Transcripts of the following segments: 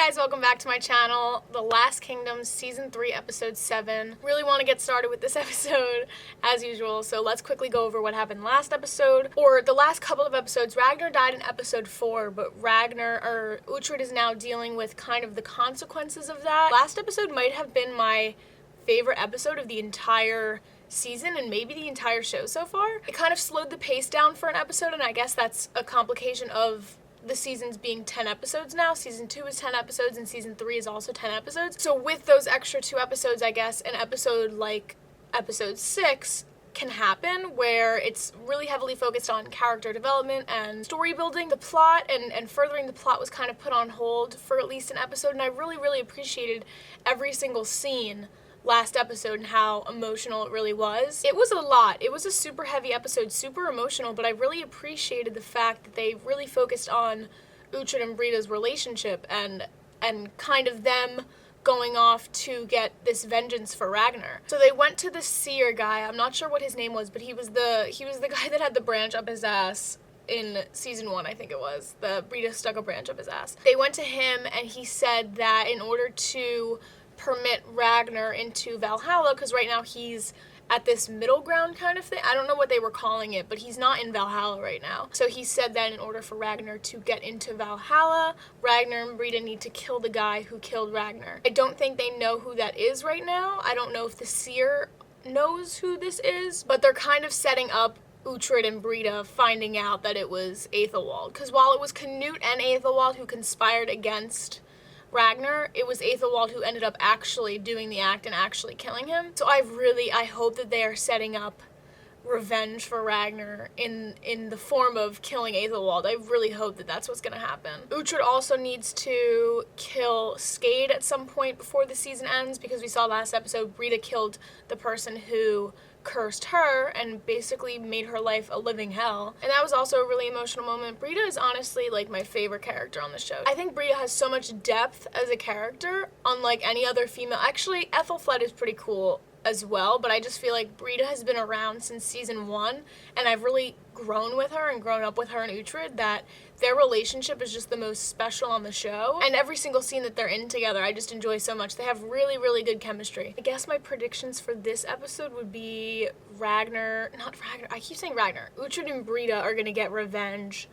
guys, welcome back to my channel, The Last Kingdom, Season 3, Episode 7. Really want to get started with this episode, as usual, so let's quickly go over what happened last episode, or the last couple of episodes. Ragnar died in Episode 4, but Uhtred is now dealing with kind of the consequences of that. Last episode might have been my favorite episode of the entire season and maybe the entire show so far. It kind of slowed the pace down for an episode, and I guess that's a complication of the seasons being 10 episodes now. Season 2 is 10 episodes and Season 3 is also 10 episodes. So with those extra 2 episodes, I guess an episode like Episode 6 can happen where it's really heavily focused on character development and story building. The plot and furthering the plot was kind of put on hold for at least an episode, and I really appreciated every single scene last episode and how emotional it really was. It was a lot. It was a super heavy episode, super emotional, but I really appreciated the fact that they really focused on Uhtred and Brida's relationship and kind of them going off to get this vengeance for Ragnar. So they went to the seer guy. I'm not sure what his name was, but he was the guy that had the branch up his ass in Season 1, I think it was. The Brida stuck a branch up his ass. They went to him and he said that in order to permit Ragnar into Valhalla, because right now he's at this middle ground kind of thing. I don't know what they were calling it, but he's not in Valhalla right now. So he said that in order for Ragnar to get into Valhalla, Ragnar and Brida need to kill the guy who killed Ragnar. I don't think they know who that is right now. I don't know if the seer knows who this is, but they're kind of setting up Uhtred and Brida finding out that it was Aethelwald. Because while it was Canute and Aethelwald who conspired against Ragnar, it was Aethelwald who ended up actually doing the act and actually killing him. So I hope that they are setting up revenge for Ragnar in the form of killing Aethelwald. I really hope that that's what's gonna happen. Uhtred also needs to kill Skade at some point before the season ends, because we saw last episode Brida killed the person who cursed her and basically made her life a living hell. And that was also a really emotional moment. Brida is honestly like my favorite character on the show. I think Brida has so much depth as a character, unlike any other female. Actually, Ethelfled is pretty cool as well, but I just feel like Brida has been around since Season 1, and I've really grown with her and grown up with her and Uhtred, that their relationship is just the most special on the show. And every single scene that they're in together, I just enjoy so much. They have really good chemistry. I guess my predictions for this episode would be Uhtred and Brida are gonna get revenge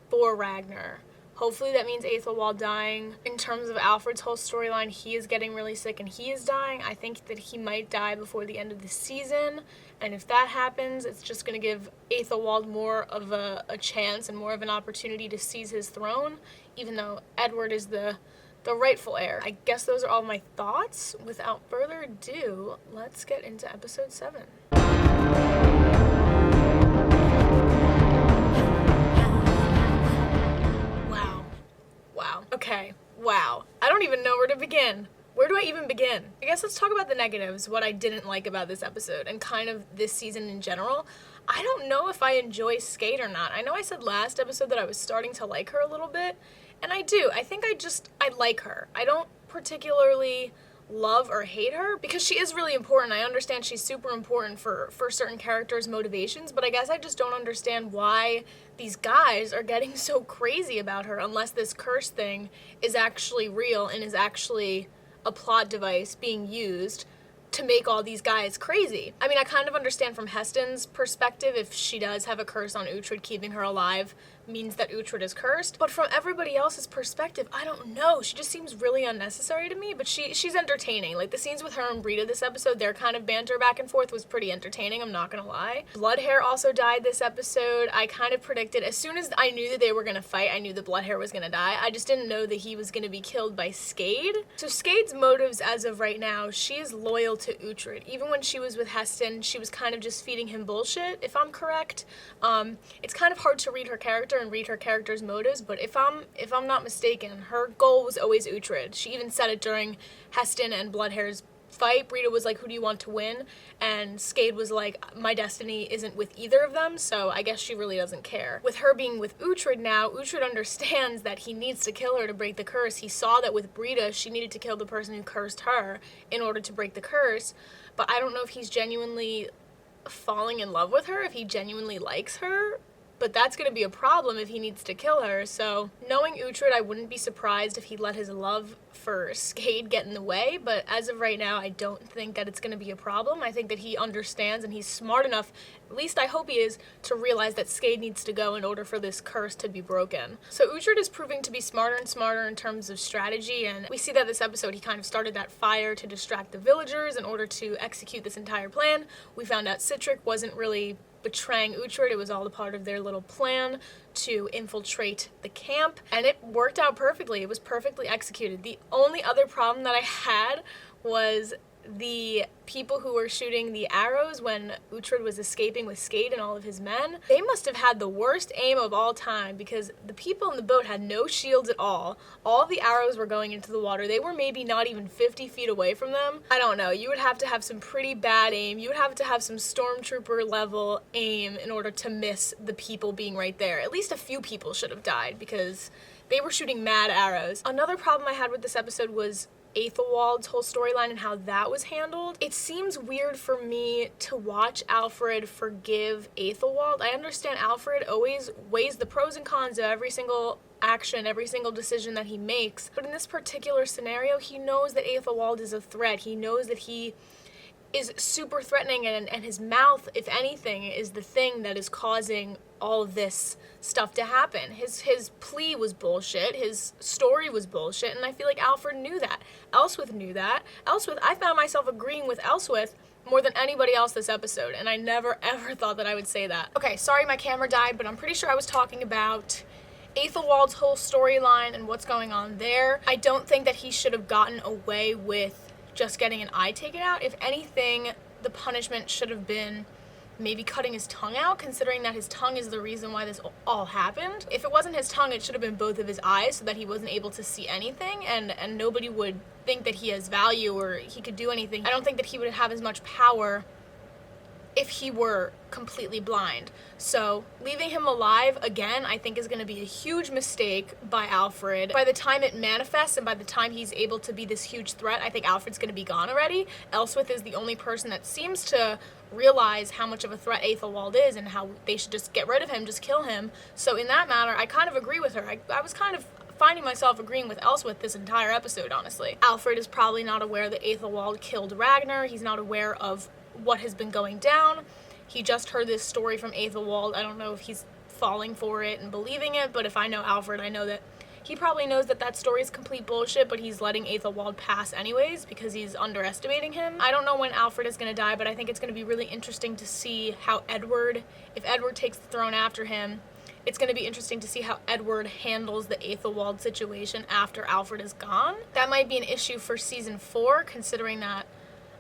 for Ragnar. Hopefully that means Aethelwald dying. In terms of Alfred's whole storyline, he is getting really sick and he is dying. I think that he might die before the end of the season. And if that happens, it's just going to give Aethelwald more of a chance and more of an opportunity to seize his throne, even though Edward is the rightful heir. I guess those are all my thoughts. Without further ado, let's get into Episode 7. Okay, wow. I don't even know where to begin. Where do I even begin? I guess let's talk about the negatives, what I didn't like about this episode and kind of this season in general. I don't know if I enjoy Skade or not. I know I said last episode that I was starting to like her a little bit, and I do. I think I like her. I don't particularly love or hate her because she is really important. I understand she's super important for certain characters' motivations, but I guess I just don't understand why these guys are getting so crazy about her unless this curse thing is actually real and is actually a plot device being used to make all these guys crazy. I mean, I kind of understand from Heston's perspective if she does have a curse on Uhtred, keeping her alive means that Uhtred is cursed. But from everybody else's perspective, I don't know. She just seems really unnecessary to me, but she's entertaining. Like, the scenes with her and Brida this episode, their kind of banter back and forth was pretty entertaining, I'm not gonna lie. Bloodhair also died this episode. I kind of predicted, as soon as I knew that they were gonna fight, I knew that Bloodhair was gonna die. I just didn't know that he was gonna be killed by Skade. So Skade's motives as of right now, she is loyal to Uhtred. Even when she was with Heston, she was kind of just feeding him bullshit, if I'm correct. It's kind of hard to read her character and read her character's motives, but if I'm not mistaken, her goal was always Uhtred. She even said it during Heston and Bloodhair's fight. Brida was like, who do you want to win? And Skade was like, my destiny isn't with either of them, so I guess she really doesn't care. With her being with Uhtred now, Uhtred understands that he needs to kill her to break the curse. He saw that with Brida, she needed to kill the person who cursed her in order to break the curse, but I don't know if he's genuinely falling in love with her, if he genuinely likes her, but that's going to be a problem if he needs to kill her. So knowing Uhtred, I wouldn't be surprised if he let his love for Skade get in the way, but as of right now, I don't think that it's going to be a problem. I think that he understands and he's smart enough, at least I hope he is, to realize that Skade needs to go in order for this curse to be broken. So Uhtred is proving to be smarter and smarter in terms of strategy, and we see that this episode he kind of started that fire to distract the villagers in order to execute this entire plan. We found out Sihtric wasn't really betraying Uhtred, it was all a part of their little plan to infiltrate the camp, and it worked out perfectly. It was perfectly executed. The only other problem that I had was the people who were shooting the arrows when Uhtred was escaping with Skade and all of his men. They must have had the worst aim of all time, because the people in the boat had no shields at all. All of the arrows were going into the water. They were maybe not even 50 feet away from them. I don't know. You would have to have some pretty bad aim. You would have to have some stormtrooper level aim in order to miss the people being right there. At least a few people should have died because they were shooting mad arrows. Another problem I had with this episode was Aethelwald's whole storyline and how that was handled. It seems weird for me to watch Alfred forgive Aethelwald. I understand Alfred always weighs the pros and cons of every single action, every single decision that he makes, but in this particular scenario, he knows that Aethelwald is a threat. He knows that he is super threatening, and his mouth, if anything, is the thing that is causing all of this stuff to happen. His plea was bullshit, his story was bullshit, and I feel like Alfred knew that. Elswith knew that. I found myself agreeing with Elswith more than anybody else this episode, and I never ever thought that I would say that. Okay, sorry my camera died, but I'm pretty sure I was talking about Aethelwald's whole storyline and what's going on there. I don't think that he should have gotten away with just getting an eye taken out. If anything, the punishment should have been maybe cutting his tongue out, considering that his tongue is the reason why this all happened. If it wasn't his tongue, it should have been both of his eyes so that he wasn't able to see anything, and nobody would think that he has value or he could do anything. I don't think that he would have as much power if he were completely blind. So leaving him alive again, I think is going to be a huge mistake by Alfred. By the time it manifests and by the time he's able to be this huge threat, I think Alfred's going to be gone already. Elswith is the only person that seems to realize how much of a threat Aethelwald is and how they should just get rid of him, just kill him. So in that matter, I kind of agree with her. I was kind of finding myself agreeing with Elswith this entire episode, honestly. Alfred is probably not aware that Aethelwald killed Ragnar. He's not aware of what has been going down. He just heard this story from Aethelwald. I don't know if he's falling for it and believing it, but if I know Alfred, I know that he probably knows that that story is complete bullshit, but he's letting Aethelwald pass anyways because he's underestimating him. I don't know when Alfred is going to die, but I think it's going to be really interesting to see how if Edward takes the throne after him, it's going to be interesting to see how Edward handles the Aethelwald situation after Alfred is gone. That might be an issue for season 4, considering that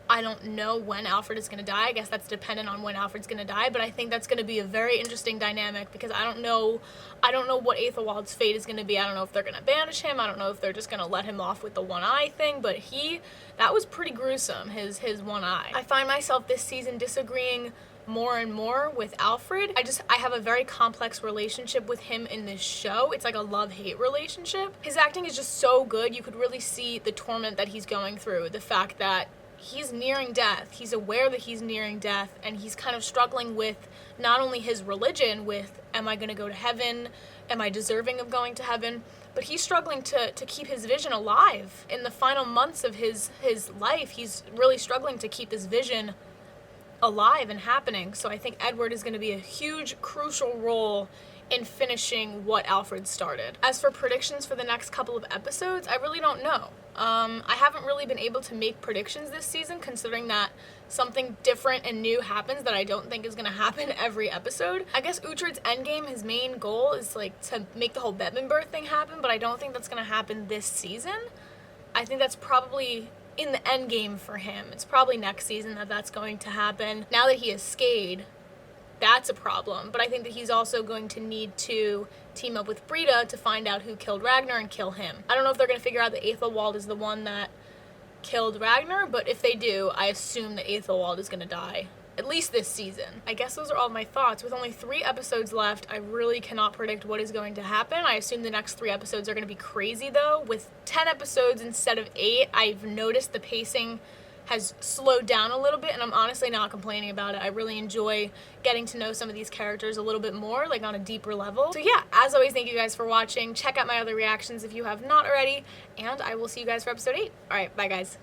I don't know when Alfred is going to die. I guess that's dependent on when Alfred's going to die, but I think that's going to be a very interesting dynamic because I don't know what Aethelwald's fate is going to be. I don't know if they're going to banish him. I don't know if they're just going to let him off with the one eye thing, but that was pretty gruesome, his one eye. I find myself this season disagreeing more and more with Alfred. I have a very complex relationship with him in this show. It's like a love-hate relationship. His acting is just so good. You could really see the torment that he's going through, the fact that he's nearing death. He's aware that he's nearing death, and he's kind of struggling with not only his religion, with am I going to go to heaven? Am I deserving of going to heaven? But he's struggling to keep his vision alive. In the final months of his life, he's really struggling to keep his vision alive and happening. So I think Edward is going to be a huge, crucial role in finishing what Alfred started. As for predictions for the next couple of episodes, I really don't know. I haven't really been able to make predictions this season, considering that something different and new happens that I don't think is going to happen every episode. I guess Uhtred's endgame, his main goal is like to make the whole Bedminburg thing happen, but I don't think that's going to happen this season. I think that's probably in the end game for him. It's probably next season that's going to happen. Now that he has Skade, that's a problem, but I think that he's also going to need to team up with Brida to find out who killed Ragnar and kill him. I don't know if they're going to figure out that Aethelwald is the one that killed Ragnar, but if they do, I assume that Aethelwald is going to die, at least this season. I guess those are all my thoughts. With only 3 episodes left, I really cannot predict what is going to happen. I assume the next 3 episodes are going to be crazy, though. With 10 episodes instead of 8, I've noticed the pacing has slowed down a little bit, and I'm honestly not complaining about it. I really enjoy getting to know some of these characters a little bit more, like on a deeper level. So yeah, as always, thank you guys for watching. Check out my other reactions if you have not already, and I will see you guys for episode 8. Alright, bye guys.